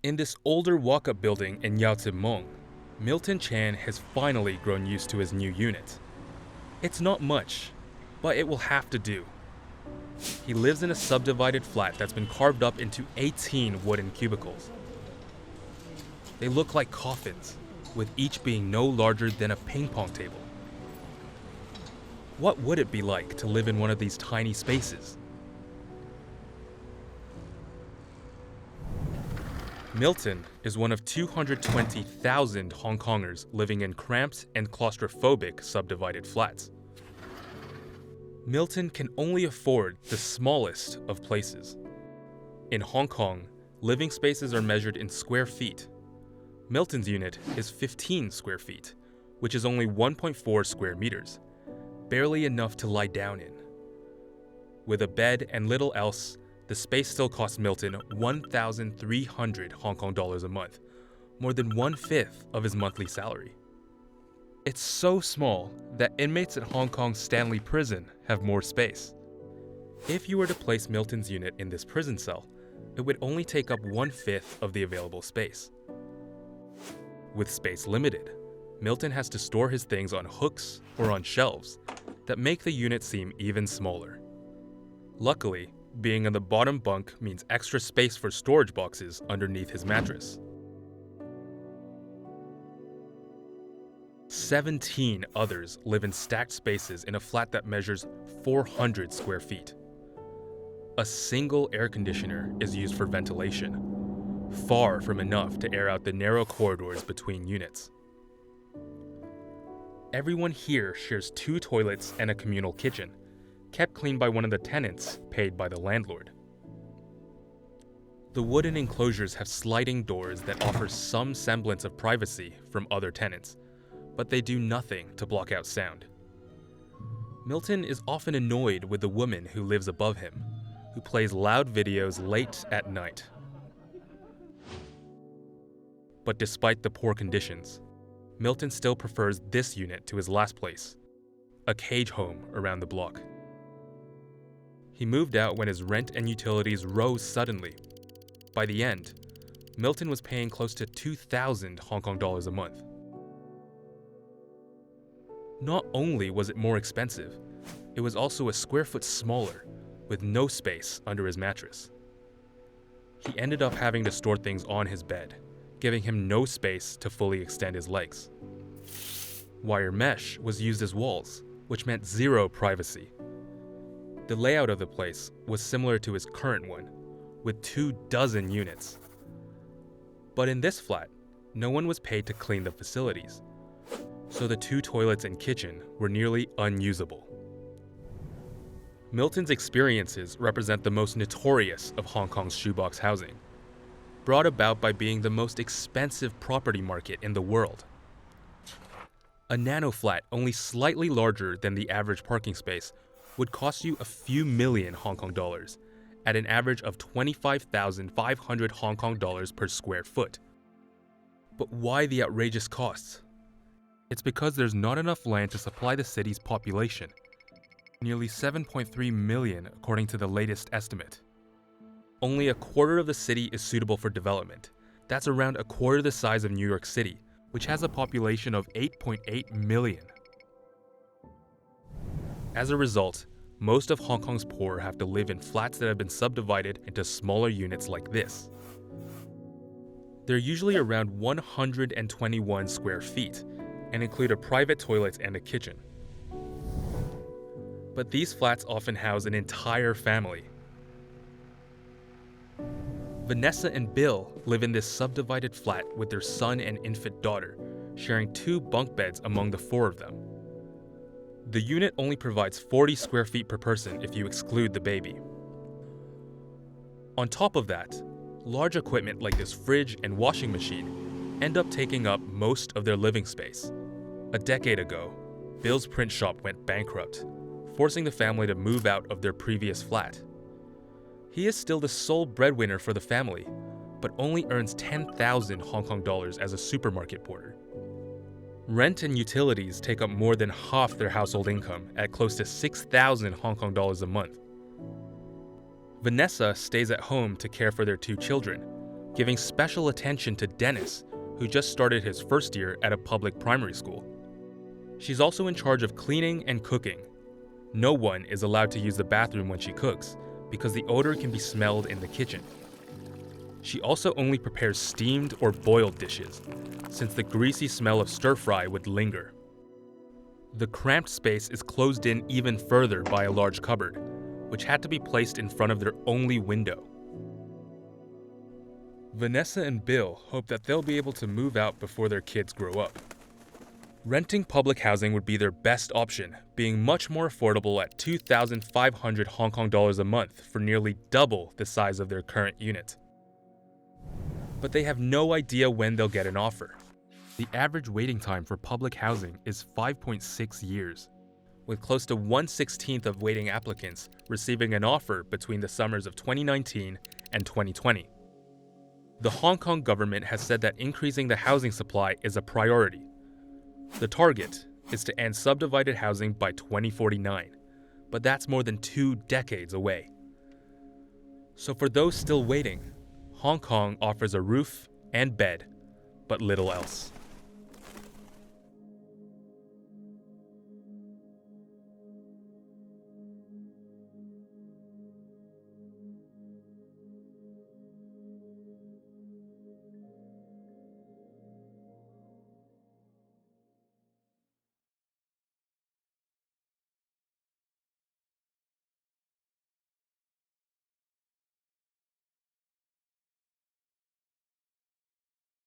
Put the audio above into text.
In this older walk-up building in Yau Tsim Mong, Milton Chan has finally grown used to his new unit. It's not much, but it will have to do. He lives in a subdivided flat that's been carved up into 18 wooden cubicles. They look like coffins, with each being no larger than a ping pong table. What would it be like to live in one of these tiny spaces? Milton is one of 220,000 Hong Kongers living in cramped and claustrophobic subdivided flats. Milton can only afford the smallest of places. In Hong Kong, living spaces are measured in square feet. Milton's unit is 15 square feet, which is only 1.4 square meters, barely enough to lie down in. With a bed and little else, the space still costs Milton 1,300 Hong Kong dollars a month, more than 1/5 of his monthly salary. It's so small that inmates at Hong Kong's Stanley Prison have more space. If you were to place Milton's unit in this prison cell, it would only take up 1/5 of the available space. With space limited, Milton has to store his things on hooks or on shelves that make the unit seem even smaller. Luckily, being on the bottom bunk means extra space for storage boxes underneath his mattress. 17 others live in stacked spaces in a flat that measures 400 square feet. A single air conditioner is used for ventilation, far from enough to air out the narrow corridors between units. Everyone here shares 2 toilets and a communal kitchen, kept clean by one of the tenants paid by the landlord. The wooden enclosures have sliding doors that offer some semblance of privacy from other tenants, but they do nothing to block out sound. Milton is often annoyed with the woman who lives above him, who plays loud videos late at night. But despite the poor conditions, Milton still prefers this unit to his last place, a cage home around the block. He moved out when his rent and utilities rose suddenly. By the end, Milton was paying close to 2,000 Hong Kong dollars a month. Not only was it more expensive, it was also a square foot smaller, with no space under his mattress. He ended up having to store things on his bed, giving him no space to fully extend his legs. Wire mesh was used as walls, which meant zero privacy. The layout of the place was similar to his current one, with 24 units. But in this flat, no one was paid to clean the facilities, so the 2 toilets and kitchen were nearly unusable. Milton's experiences represent the most notorious of Hong Kong's shoebox housing, brought about by being the most expensive property market in the world. A nano flat only slightly larger than the average parking space would cost you a few million Hong Kong dollars, at an average of 25,500 Hong Kong dollars per square foot. But why the outrageous costs? It's because there's not enough land to supply the city's population, nearly 7.3 million according to the latest estimate. Only a quarter of the city is suitable for development. That's around a quarter the size of New York City, which has a population of 8.8 million. As a result, most of Hong Kong's poor have to live in flats that have been subdivided into smaller units like this. They're usually around 121 square feet and include a private toilet and a kitchen. But these flats often house an entire family. Vanessa and Bill live in this subdivided flat with their son and infant daughter, sharing 2 bunk beds among the 4 of them. The unit only provides 40 square feet per person if you exclude the baby. On top of that, large equipment like this fridge and washing machine end up taking up most of their living space. A decade ago, Bill's print shop went bankrupt, forcing the family to move out of their previous flat. He is still the sole breadwinner for the family, but only earns 10,000 Hong Kong dollars as a supermarket porter. Rent and utilities take up more than half their household income at close to 6,000 Hong Kong dollars a month. Vanessa stays at home to care for their 2 children, giving special attention to Dennis, who just started his first year at a public primary school. She's also in charge of cleaning and cooking. No one is allowed to use the bathroom when she cooks, because the odor can be smelled in the kitchen. She also only prepares steamed or boiled dishes, since the greasy smell of stir-fry would linger. The cramped space is closed in even further by a large cupboard, which had to be placed in front of their only window. Vanessa and Bill hope that they'll be able to move out before their kids grow up. Renting public housing would be their best option, being much more affordable at 2,500 Hong Kong dollars a month for nearly double the size of their current unit. But they have no idea when they'll get an offer. The average waiting time for public housing is 5.6 years, with close to 1/16 of waiting applicants receiving an offer between the summers of 2019 and 2020. The Hong Kong government has said that increasing the housing supply is a priority. The target is to end subdivided housing by 2049, but that's more than 2 decades away. So for those still waiting, Hong Kong offers a roof and bed, but little else.